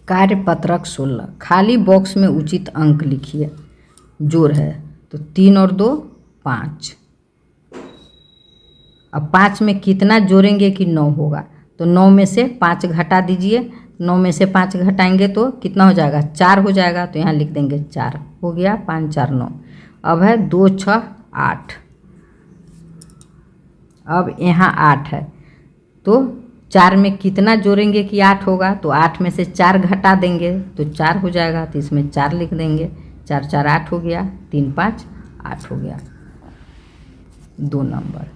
कार्यपत्रक 16 खाली बॉक्स में उचित अंक लिखिए। जोड़ है तो 3 और 2 5। अब 5 में कितना जोड़ेंगे कि 9 होगा, तो 9 में से 5 घटा दीजिए। 9 में से 5 घटाएंगे तो कितना हो जाएगा, 4 हो जाएगा। तो यहाँ लिख देंगे 4 हो गया, 5 4 9। अब है 2 6 8। अब यहाँ 8 है तो 4 में कितना जोड़ेंगे कि 8 होगा, तो 8 में से 4 घटा देंगे तो 4 हो जाएगा। तो इसमें 4 लिख देंगे। 4 4 8 हो गया, 3 5 8 हो गया। 2 नंबर,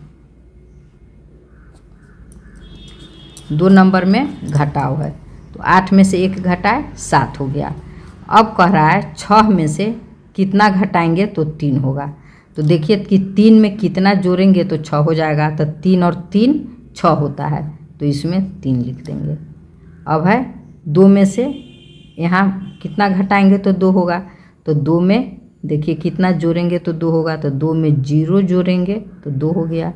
2 नंबर में घटाव है तो 8 में से 1 घटाए 7 हो गया। अब कह रहा है 6 में से कितना घटाएंगे तो 3 होगा। तो देखिए कि 3 में कितना जोड़ेंगे तो 6 हो जाएगा। तो 3 और 3 6 होता है तो इसमें 3 लिख देंगे। अब है 2 में से यहाँ कितना घटाएंगे तो 2 होगा। तो 2 में देखिए कितना जोड़ेंगे तो 2 होगा। तो 2 में 0 जोड़ेंगे तो 2 हो गया।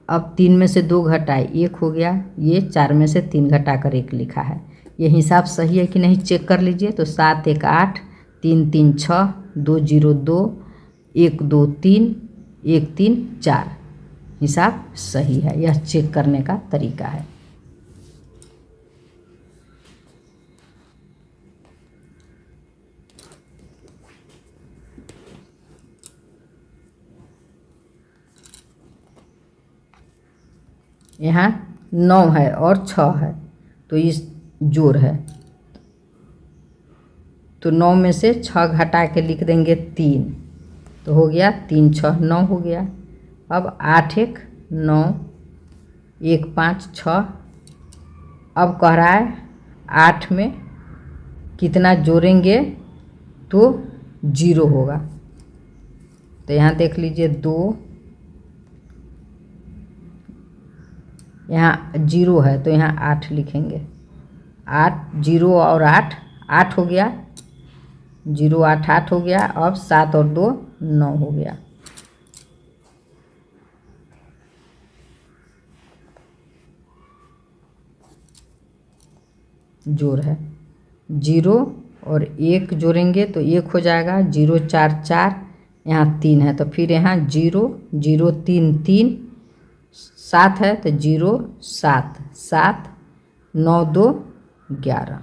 अब 3 में से 2 घटाए 1 हो गया। ये 4 में से 3 घटाकर 1 लिखा है। ये हिसाब सही है कि नहीं चेक कर लीजिए। तो 7 1 8, 3 3 6, 2 0 2, 1 2 3, 1 3 4 हिसाब सही है। यह चेक करने का तरीका है। यहाँ 9 है और 6 है तो इस जोड़ है तो 9 में से 6 घटा के लिख देंगे 3 तो हो गया 3 6 9 हो गया। अब 8 1 9, 1 5 6। अब कह रहा है 8 में कितना जोड़ेंगे तो 0 होगा। तो यहाँ देख लीजिए 2, यहाँ 0 है तो यहाँ 8 लिखेंगे। 8 0 और 8 8 हो गया। 0 8 8 हो गया। अब 7 और 2 9 हो गया। जोड़ है 0 और 1 जोड़ेंगे तो 1 हो जाएगा। 0 4 4, यहाँ 3 है तो फिर यहाँ 0 0 3 3, 7 है तो 0 7 7, 9 2 11।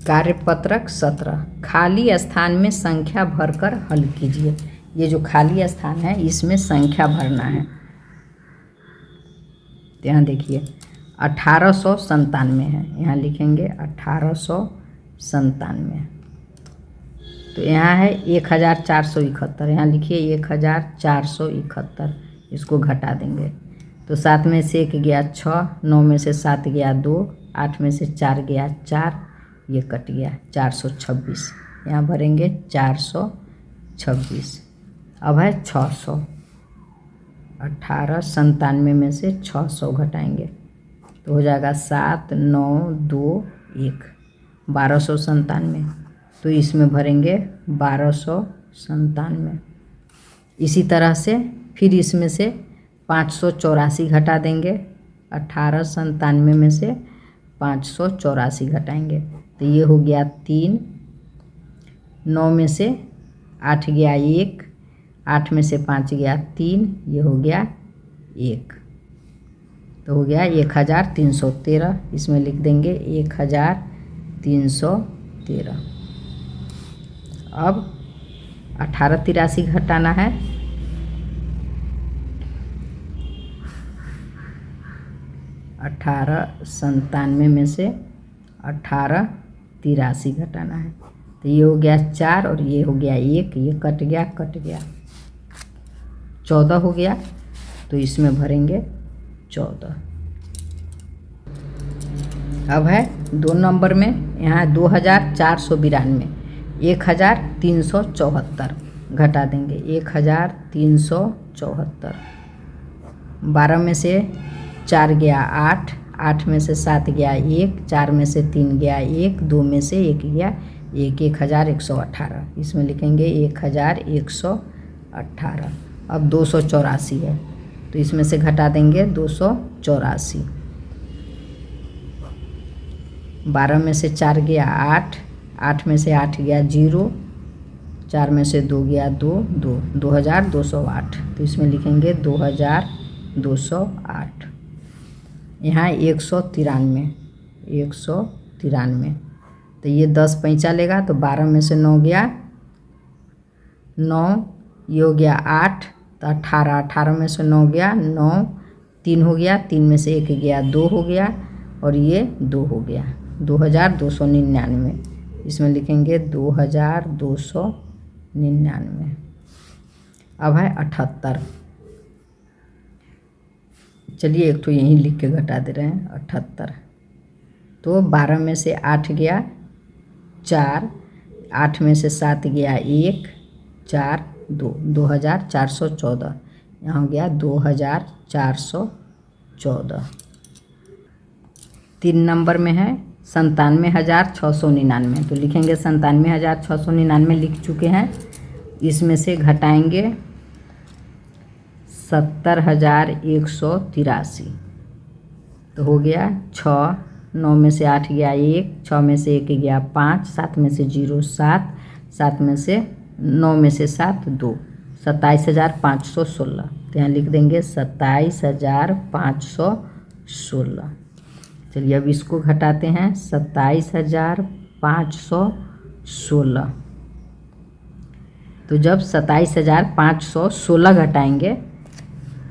कार्यपत्रक 17 खाली स्थान में संख्या भरकर हल कीजिए। ये जो खाली स्थान है इसमें संख्या भरना है। तो यहाँ देखिए 1897 है, यहाँ लिखेंगे 1897। तो यहाँ है 1471, यहाँ लिखिए 1471, इसको घटा देंगे तो 7 में से 1 गया 6, 9 में से 7 गया 2, 8 में से 4 गया 4, ये कट गया 426। यहाँ भरेंगे 426। अब है 600, 1897 में से 600 घटाएंगे तो हो जाएगा 7 9 2 1, 1297। तो इसमें भरेंगे 1297। इसी तरह से फिर इसमें से 584 घटा देंगे। 1897 में से 584 घटाएंगे तो ये हो गया 3। 9 में से 8 गया 1, 8 में से 5 गया 3, ये हो गया 1 तो हो गया 1313। इसमें लिख देंगे 1313। अब 1883 घटाना है। 1897 में से 1883 घटाना है तो ये हो गया 4 और ये हो गया 1, ये कट गया 14 हो गया। तो इसमें भरेंगे 14। अब है 2 नंबर में, यहाँ 2492, 1374 घटा देंगे 1374। 12 में से 4 गया 8, 8 में से 7 गया 1, 4 में से 3 गया 1, 2 में से 1 गया 1, 1118। इसमें लिखेंगे 1118। अब 284 है तो इसमें से घटा देंगे 284। 12 में से 4 गया 8, 8 में से 8 गया 0, 4 में से 2 गया 2, 2208। तो इसमें लिखेंगे 2208। यहाँ 193, 193। तो ये 10 पैंचा लेगा, तो 12 में से 9 गया 9, ये हो गया 8, तो 18, 18 में से 9 गया 9, 3 हो गया, 3 में से 1 गया 2 हो गया, और ये 2 हो गया 2299। इसमें लिखेंगे 2299। अब है 78। चलिए एक तो यहीं लिख के घटा दे रहे हैं 78। तो 12 में से 8 गया 4, 8 में से 7 गया 1, 4, 2, 2414। यहाँ हो गया 2414। 3 नंबर में है 97,699। तो लिखेंगे 97,699 लिख चुके हैं। इसमें से घटाएंगे 70,183। तो हो गया 6, 9 में से 8 गया 1, 6 में से 1 गया 5, 7 में से 0 7, 7 में से 9 में से 7 2, 27,516। तो यहाँ लिख देंगे 27,516। चलिए अब इसको घटाते हैं 27,516। तो जब 27,516 घटाएंगे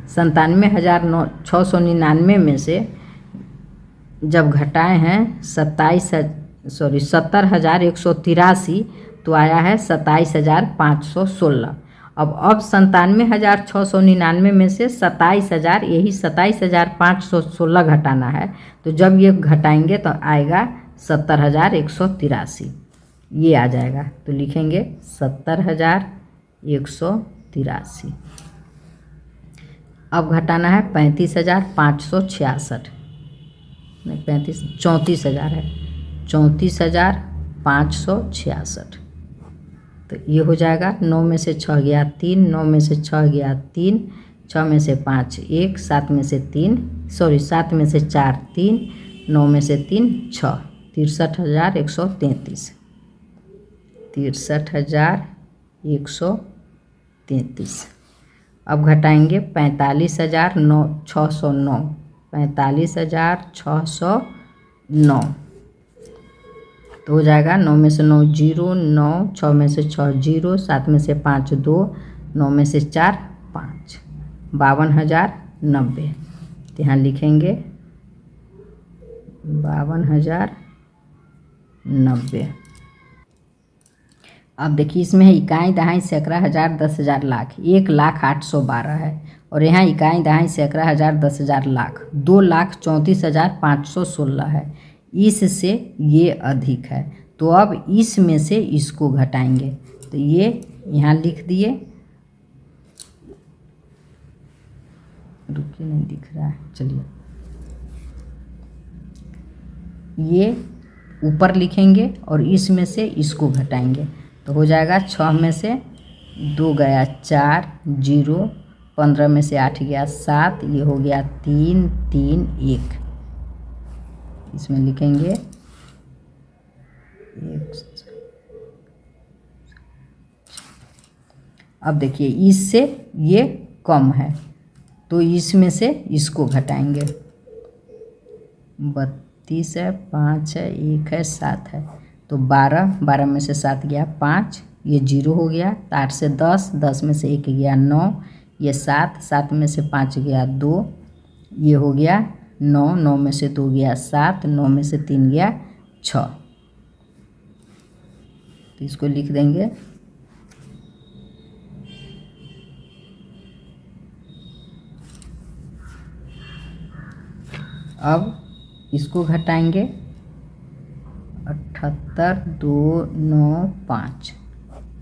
97,699 में से जब घटाए हैं 70,183, तो आया है 27,516। अब 97,699 में से 27,000, यही 27,516 घटाना है। तो जब ये घटाएंगे तो आएगा 70,183, ये आ जाएगा। तो लिखेंगे 70,183। अब घटाना है 35,566, नहीं 34,000 है, 34,566। तो ये हो जाएगा 9 में से 6 गया 3, 9 में से 6 गया 3, 6 में से 5 1, 7 में से 7 में से 4 3, 9 में से 3 6, 63,133, 63,133। अब घटाएंगे 45,609, 45,609। तो हो जाएगा 9 में से 9 0, 9, 6 में से 6 0, 7 में से 5 2, 9 में से 4 5, 52,090। तो यहाँ लिखेंगे 52,090। अब देखिए इसमें है इकाई दहाई सैकड़ा हज़ार 10,000 लाख, 1,08,12 है। और यहाँ इकाई दहाई सैकड़ा हज़ार 10,000 लाख 2,34,516 है। इससे ये अधिक है। तो अब इसमें से इसको घटाएंगे। तो ये यहाँ लिख दिए, रुकिए नहीं दिख रहा है, चलिए ये ऊपर लिखेंगे और इसमें से इसको घटाएंगे। तो हो जाएगा 6 में से 2 गया 4 0, 15 में से 8 गया 7, ये हो गया 3 3 1। इसमें लिखेंगे 1। अब देखिए इससे ये कम है, तो इसमें से इसको घटाएंगे। 32 है, 5 है, 1 है, 7 है। तो 12, 12 में से 7 गया 5, ये 0 हो गया। 8 से 10, 10 में से 1 गया 9, ये 7, 7 में से 5 गया 2, ये हो गया 9, 9 में से 2 गया 7, 9 में से 3 गया 6। तो इसको लिख देंगे अब इसको घटाएंगे 78,295।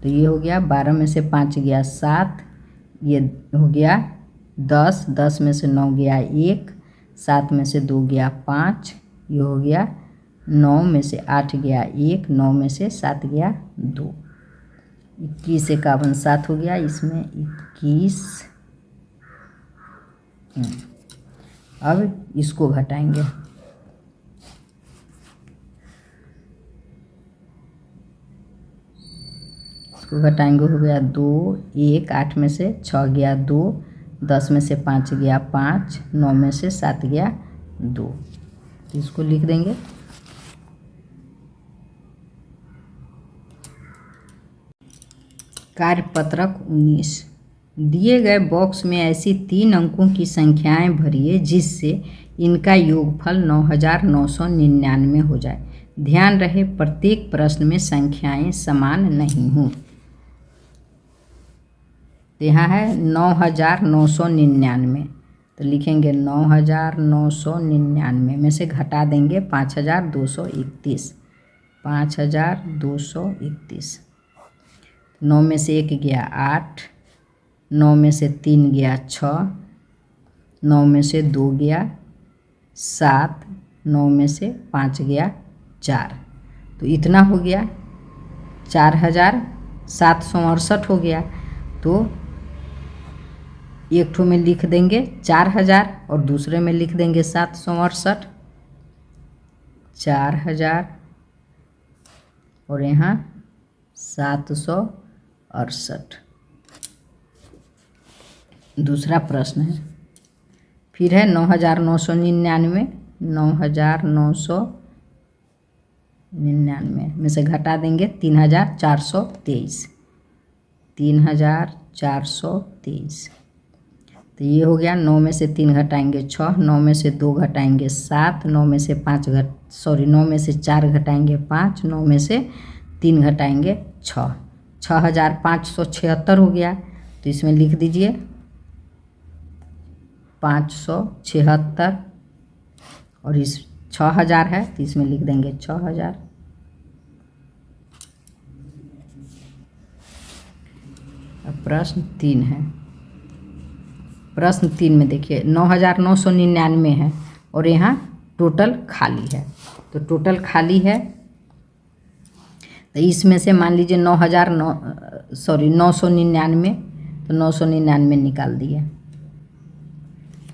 तो ये हो गया 12 में से 5 गया 7, ये हो गया 10, 10 में से 9 गया 1, 7 में से 2 गया 5, ये हो गया 9 में से 8 गया 1, 9 में से 7 गया 2, 21 51 7 हो गया। इसमें 21। अब इसको घटाएंगे इसको घटाएंगे हो गया 2, 1, 8 में से 6 गया 2, 10 में से 5 गया 5, 9 में से 7 गया 2। तो इसको लिख देंगे। कार्यपत्रक 19। दिए गए बॉक्स में ऐसी 3 अंकों की संख्याएं भरिए जिससे इनका योगफल 9999 हो जाए। ध्यान रहे प्रत्येक प्रश्न में संख्याएं समान नहीं हों। तो यहाँ है 9999, तो लिखेंगे 9999 में से घटा देंगे 5231, 5231। 9 में से 1 गया 8, 9 में से 3 गया 6, 9 में से 2 गया 7, 9 में से 5 गया 4। तो इतना हो गया 4768 हो गया। तो एक ठो में लिख देंगे 4000 और दूसरे में लिख देंगे 768, 4000 और यहाँ 768। दूसरा प्रश्न है, फिर है 9999, 9999 में से घटा देंगे 3423, 3423। तो ये हो गया 9 में से 3 घटाएंगे 6, 9 में से 2 घटाएंगे 7, 9 में से 9 में से 4 घटाएंगे 5, 9 में से 3 घटाएंगे 6, 6576 हो गया। तो इसमें लिख दीजिए 576 और इस 6000 है तो इसमें लिख देंगे 6000। अब प्रश्न 3 है। प्रश्न 3 में देखिए 9999 है और यहाँ टोटल खाली है। तो टोटल खाली है तो इसमें से मान लीजिए 999, तो 999 निकाल दिए।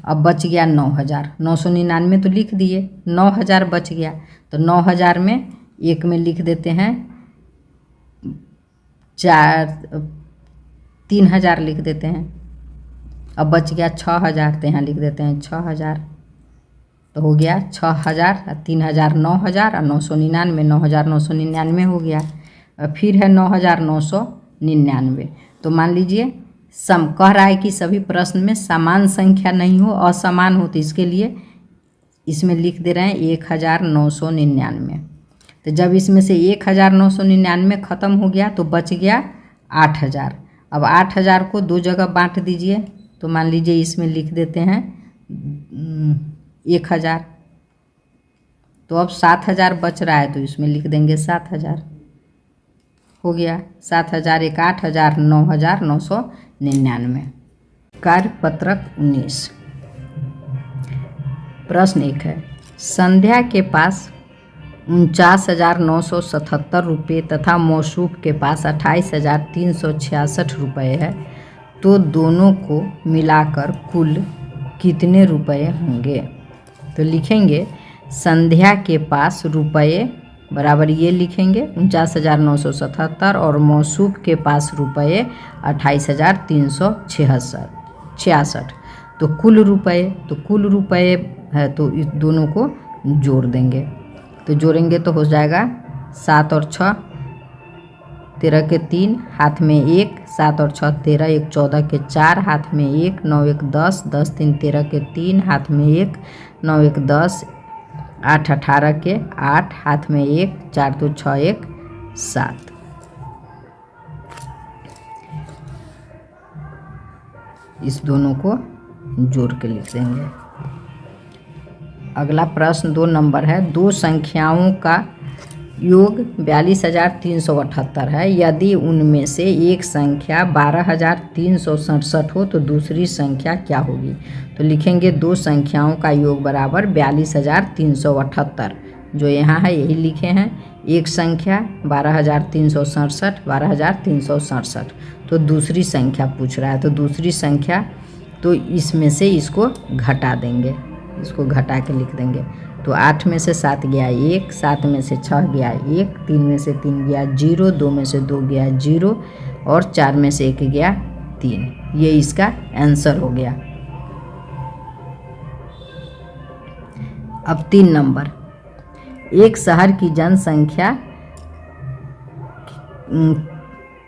अब बच गया 9000, 999 तो लिख दिए, 9000 बच गया। तो 9000 में एक में लिख देते हैं 3000 लिख देते हैं। अब बच गया 6000, तो यहाँ लिख देते हैं 6000। तो हो गया 6000, 3000, 9000 और 999, 9999 हो गया। और फिर है 9999। तो मान लीजिए सम कह रहा है कि सभी प्रश्न में समान संख्या नहीं हो, असमान हो, तो इसके लिए इसमें लिख दे रहे हैं 1999। तो जब इसमें से 1999 ख़त्म हो गया तो बच गया 8000। अब 8000 को 2 जगह बांट दीजिए। तो मान लीजिए इसमें लिख देते हैं 1000। तो अब 7000 बच रहा है तो इसमें लिख देंगे 7000। हो गया 7000, 1 8000, 9999। कार्यपत्रक 19। प्रश्न 1 है, संध्या के पास 49,977 रुपये तथा मौसूफ के पास 28,366 रुपये है, तो दोनों को मिलाकर कुल कितने रुपये होंगे? तो लिखेंगे संध्या के पास रुपये बराबर ये लिखेंगे 49,977 और मौसूफ के पास रुपये 28,366। तो कुल रुपये है तो इस दोनों को जोड़ देंगे। तो जोड़ेंगे तो हो जाएगा 7 और 6 13 के 3 हाथ में 1, 7 और 6 13, 1 14 के 4 हाथ में 1, 9 1 10, 10 3 13 के 3 हाथ में 1, 9 1 10, 8 18 के 8 हाथ में 1, 4 2 6 1 7। इस दोनों को जोड़ के लिख देंगे। अगला प्रश्न 2 नंबर है, दो संख्याओं का योग 42,378 है। यदि उनमें से एक संख्या 12,367 हो तो दूसरी संख्या क्या होगी? तो लिखेंगे दो संख्याओं का योग बराबर 42,378। जो यहाँ है यही लिखे हैं। एक संख्या 12,367, 12,367। तो दूसरी संख्या पूछ रहा है, तो दूसरी संख्या तो इसमें से इसको घटा देंगे, इसको घटा के लिख देंगे। तो 8 में से 7 गया 1, 7 में से 6 गया 1, 3 में से 3 गया 0, 2 में से 2 गया 0 और 4 में से 1 गया 3। ये इसका आंसर हो गया। अब 3 नंबर, एक शहर की जनसंख्या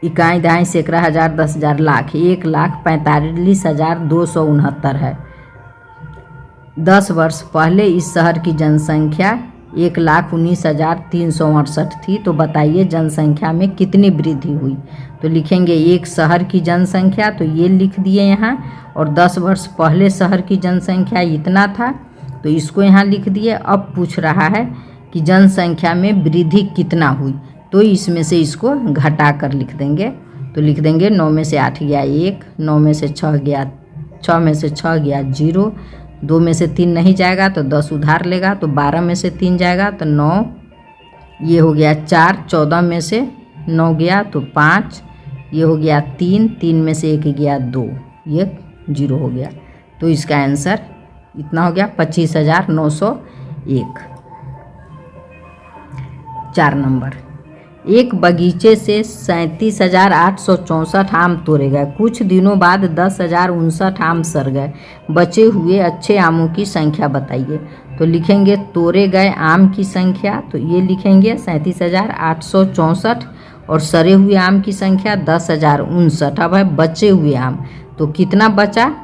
इकाई दहाई सैकड़ा हज़ार 10,000 लाख 1,45,269 है। 10 वर्ष पहले इस शहर की जनसंख्या 1,19,368 थी। तो बताइए जनसंख्या में कितनी वृद्धि हुई। तो लिखेंगे एक शहर की जनसंख्या, तो ये लिख दिए यहाँ, और 10 वर्ष पहले शहर की जनसंख्या इतना था तो इसको यहाँ लिख दिए। अब पूछ रहा है कि जनसंख्या में वृद्धि कितना हुई, तो इसमें से इसको घटा कर लिख देंगे। तो लिख देंगे 9 में से 8 गया 1, 9 में से 6 गया 6 में से 6 गया 0, 2 में से 3 नहीं जाएगा तो 10 उधार लेगा, तो 12 में से 3 जाएगा तो 9, ये हो गया 4, 14 में से 9 गया तो 5, ये हो गया 3, 3 में से 1 गया 2, ये 0 हो गया। तो इसका आंसर इतना हो गया 25,901। 4 नंबर, एक बगीचे से 37,864 आम तोड़े गए। कुछ दिनों बाद 10,059 आम सड़ गए। बचे हुए अच्छे आमों की संख्या बताइए। तो लिखेंगे तोड़े गए आम की संख्या, तो ये लिखेंगे 37,864 और सड़े हुए आम की संख्या 10,059। अब है बचे हुए आम, तो कितना बचा,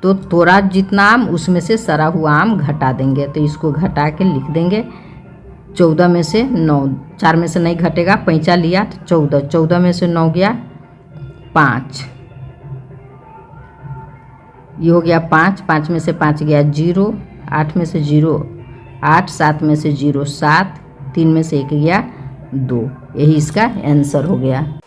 तो तोड़ा जितना आम उसमें से सड़ा हुआ आम घटा देंगे। तो इसको घटा के लिख देंगे 14 में से 9, 4 में से नहीं घटेगा, 5 लिया तो 14, 14 में से 9 गया 5, ये हो गया 5, 5 में से 5 गया 0, 8 में से 0 8, 7 में से 0 7, 3 में से 1 गया 2। यही इसका आंसर हो गया।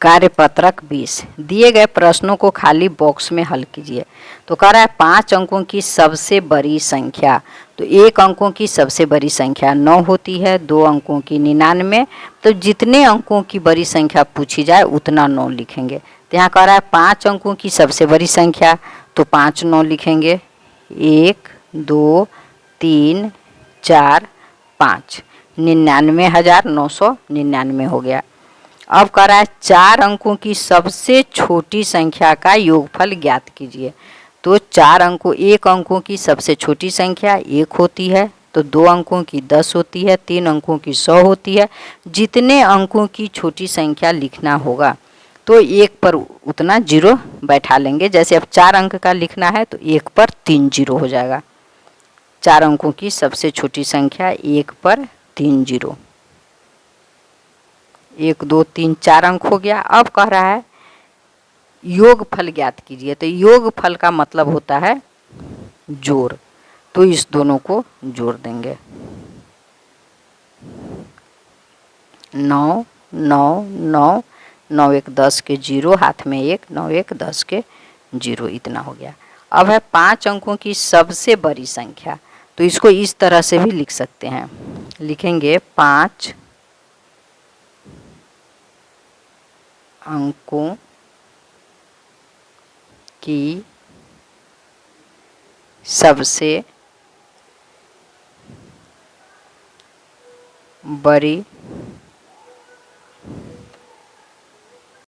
कार्यपत्रक 20, दिए गए प्रश्नों को खाली बॉक्स में हल कीजिए। तो कह रहा है 5 अंकों की सबसे बड़ी संख्या, तो 1 अंकों की सबसे बड़ी संख्या 9 होती है, 2 अंकों की 99, तो जितने अंकों की बड़ी संख्या पूछी जाए उतना 9 लिखेंगे। तो यहाँ कह रहा है 5 अंकों की सबसे बड़ी संख्या, तो 5 9 लिखेंगे, 1 2 3 4 5, 99,999 हो गया। अब कह रहा है 4 अंकों की सबसे छोटी संख्या का योगफल ज्ञात कीजिए। तो 4 अंकों, 1 अंकों की सबसे छोटी संख्या 1 होती है, तो 2 अंकों की 10 होती है, 3 अंकों की 100 होती है। जितने अंकों की छोटी संख्या लिखना होगा तो 1 पर उतना 0 बैठा लेंगे। जैसे अब 4 अंक का लिखना है तो 1 पर 3 0 हो जाएगा। 4 अंकों की सबसे छोटी संख्या 1 पर 3 0, 1 2 3 4 अंक हो गया। अब कह रहा है योगफल ज्ञात कीजिए। तो योगफल का मतलब होता है जोड़, तो इस दोनों को जोड़ देंगे। 9 9 9 9 1 10 के 0, हाथ में 1, 9 1 10 के 0, इतना हो गया। अब है 5 अंकों की सबसे बड़ी संख्या, तो इसको इस तरह से भी लिख सकते हैं। लिखेंगे 5 अंकों की सबसे बड़ी